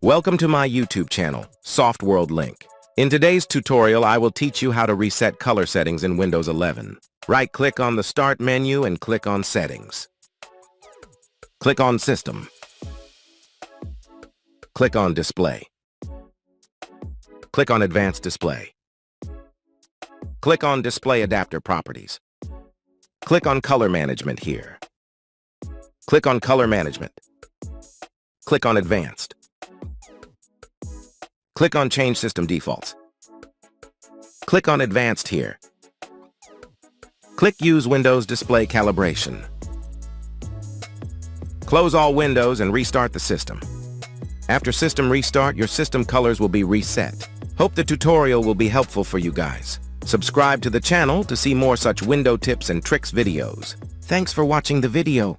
Welcome to my YouTube channel, Softworldlink. In today's tutorial, I will teach you how to reset color settings in Windows 11. Right-click on the Start menu and click on Settings. Click on System. Click on Display. Click on Advanced Display. Click on Display Adapter Properties. Click on Color Management here. Click on Color Management. Click on Advanced. Click on Change System Defaults. Click on Advanced here. Click Use Windows Display Calibration. Close all windows and restart the system. After system restart, your system colors will be reset. Hope the tutorial will be helpful for you guys. Subscribe to the channel to see more such window tips and tricks videos. Thanks for watching the video.